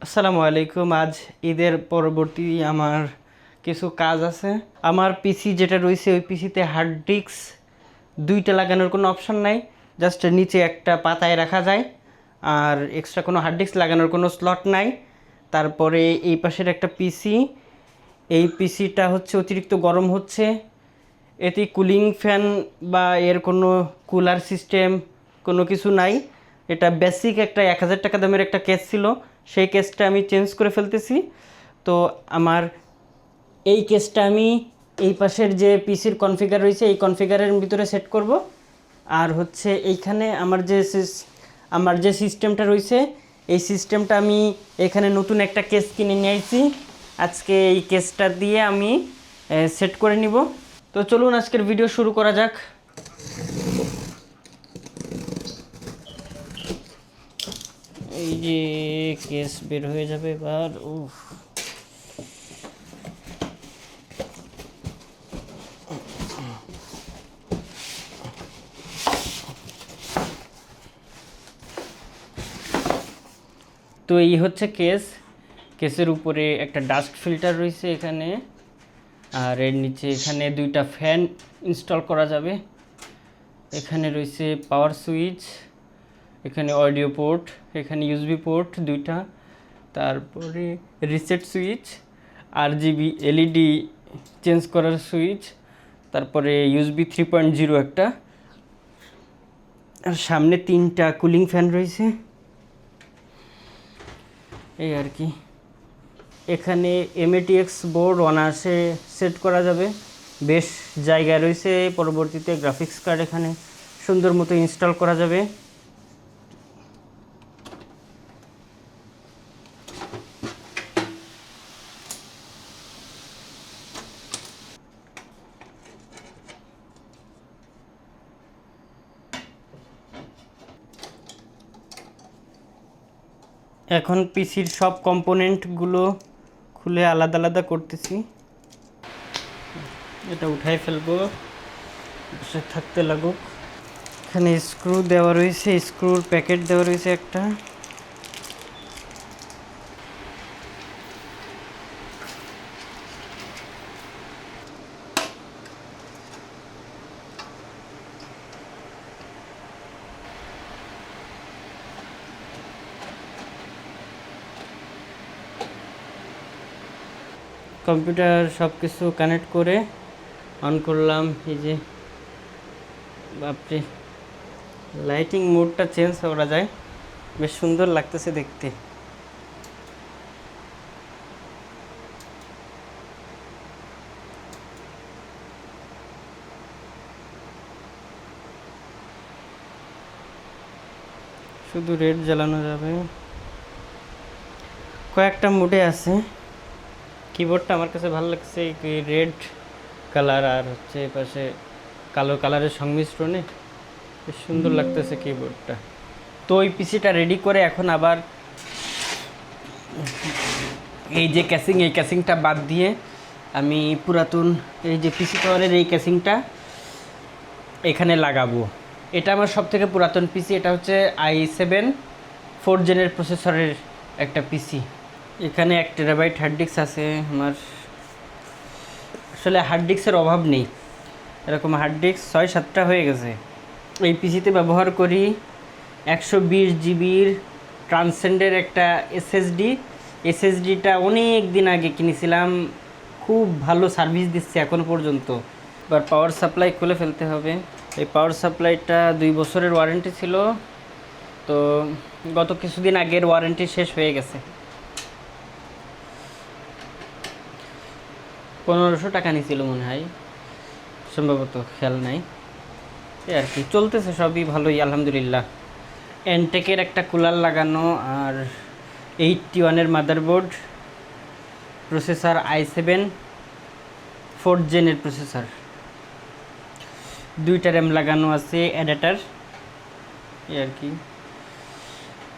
আসসালামু আলাইকুম। আজ ঈদের পরবর্তী আমার কিছু কাজ আছে। আমার পিসি যেটা রয়েছে ওই পিসিতে হার্ড ডিস্ক দুইটা লাগানোর কোনো অপশন নাই, জাস্ট নিচে একটা পাতায় রাখা যায়, আর এক্সট্রা কোনো হার্ড ডিস্ক লাগানোর কোনো স্লট নাই। তারপরে এই পাশের একটা পিসি, এই পিসিটা হচ্ছে অতিরিক্ত গরম হচ্ছে, এতে কুলিং ফ্যান বা এর কোনো কুলার সিস্টেম কোনো কিছু নাই। এটা বেসিক একটা 1000 টাকা দামের একটা কেস ছিল, সেই কেসটা আমি চেঞ্জ করে ফেলতেছি। তো আমার এই কেসটা আমি এই পাশের যে পিসির কনফিগার রয়েছে এই কনফিগারের ভিতরে সেট করব। আর হচ্ছে এইখানে আমার যে সিস্টেমটা রয়েছে এই সিস্টেমটা আমি এখানে নতুন একটা কেস কিনে নিয়ে আসছি। আজকে এই কেসটা দিয়ে আমি সেট করে নিব। তো চলুন আজকের ভিডিও শুরু করা যাক। এই যে কেস বের হয়ে যাবে এবার। তো এই হচ্ছে কেসের উপরে একটা ডাস্ট ফিল্টার রয়েছে এখানে, আর এর নিচে এখানে দুইটা ফ্যান ইনস্টল করা যাবে। এখানে রয়েছে পাওয়ার সুইচ, এখানে অডিও পোর্ট, এখানে ইউএসবি পোর্ট দুইটা, তারপরে reset switch, RGB LED change করার সুইচ, তারপরে ইউএসবি 3.0 একটা, আর সামনে তিনটা কুলিং ফ্যান রয়েছে এই আর কি। এখানে MATX বোর্ড অনায়াসে সেট করা যাবে, বেশ জায়গা রয়েছে। পরবর্তীতে গ্রাফিক্স কার্ড এখানে সুন্দর মতো ইনস্টল করা যাবে। এখন পিসির সব কম্পোনেন্টগুলো খুলে আলাদা আলাদা করতেছি। এটা উঠাই ফেলবো, বসে থাকতে লাগুক। এখানে স্ক্রু দেওয়া রয়েছে, স্ক্রুর প্যাকেট দেওয়া রয়েছে একটা। কম্পিউটার সব কিছু কানেক্ট করে অন করলাম। এই যে বাপরে, লাইটিং মোডটা চেঞ্জ করা যায়, বেশ সুন্দর লাগতেছে দেখতে। শুধু রেড জ্বালানো যাবে, কয়েকটা মোডে আছে। কিবোর্ডটা আমার কাছে ভালো লাগছে, রেড কালার আর হচ্ছে পাশে কালো কালারের সংমিশ্রণে বেশ সুন্দর লাগতেছে কিবোর্ডটা। তো ওই পিসিটা রেডি করে এখন আবার এই যে এই ক্যাসিংটা বাদ দিয়ে আমি পুরাতন এই যে পিসি পাওয়ারের এই ক্যাসিংটা এখানে লাগাবো। এটা আমার সব থেকে পুরাতন পিসি, এটা হচ্ছে i7 4th জেনের প্রসেসরের একটা পিসি। এখানে 1 টেরাবাইট হার্ড ডিস্ক আছে আমার। আসলে হার্ড ডিস্কের অভাব নেই, এরকম হার্ড ডিস্ক 6-7টা হয়ে গেছে। এই পিসিতে ব্যবহার করি 120 জিবির ট্রান্সেন্ডের একটা এসএসডিটা অনেক দিন আগে কিনেছিলাম, খুব ভালো সার্ভিস দিচ্ছে এখনও পর্যন্ত। এবার পাওয়ার সাপ্লাই খুলে ফেলতে হবে। এই পাওয়ার সাপ্লাইটা 2 বছরের ওয়ারেন্টি ছিল, তো গত কিছুদিন আগের ওয়ারেন্টি শেষ হয়ে গেছে। 1500 টাকা নিয়েছিল মনে হয়, সম্ভবত খেয়াল নাই। এই আর কি চলতেছে সবই ভালোই আলহামদুলিল্লাহ। এনটেকের একটা কুলার লাগানো, আর 81-এর মাদারবোর্ড, প্রসেসর i7 4th জেনের প্রসেসর, 2টা র্যাম লাগানো আছে, অ্যাডাপ্টার এই আর কি।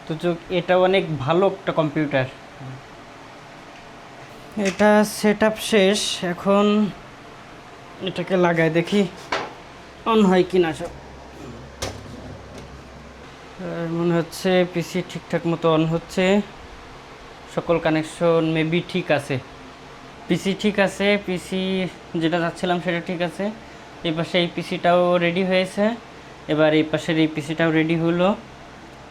তো এটা অনেক ভালো একটা কম্পিউটার। এটা সেট আপ শেষ, এখন এটাকে লাগাই দেখি অন হয় কি না। সব মনে হচ্ছে পিসি ঠিকঠাক মতো অন হচ্ছে। সকল কানেকশন মেবি ঠিক আছে, পিসি ঠিক আছে, পিসি যেটা চাচ্ছিলাম সেটা ঠিক আছে। এই পাশে এই পিসিটাও রেডি হয়েছে, এবার এই পাশের এই পিসিটাও রেডি হলো।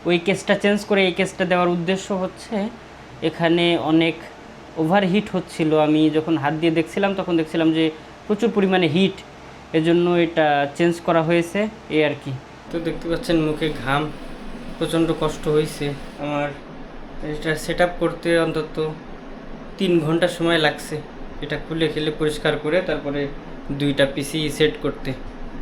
ওই কেসটা চেঞ্জ করে এই কেসটা দেওয়ার উদ্দেশ্য হচ্ছে এখানে অনেক ওভারহিট হচ্ছিল। আমি যখন হাত দিয়ে দেখছিলাম তখন দেখছিলাম যে প্রচুর পরিমাণে হিট, এজন্য এটা চেঞ্জ করা হয়েছে এই আর কি। তো দেখতে পাচ্ছেন মুখে ঘাম, প্রচণ্ড কষ্ট হয়েছে আমার। এটা সেট আপ করতে অন্তত 3 ঘন্টা সময় লাগছে, এটা খুলে খেলে পরিষ্কার করে তারপরে 2টা পিসি সেট করতে।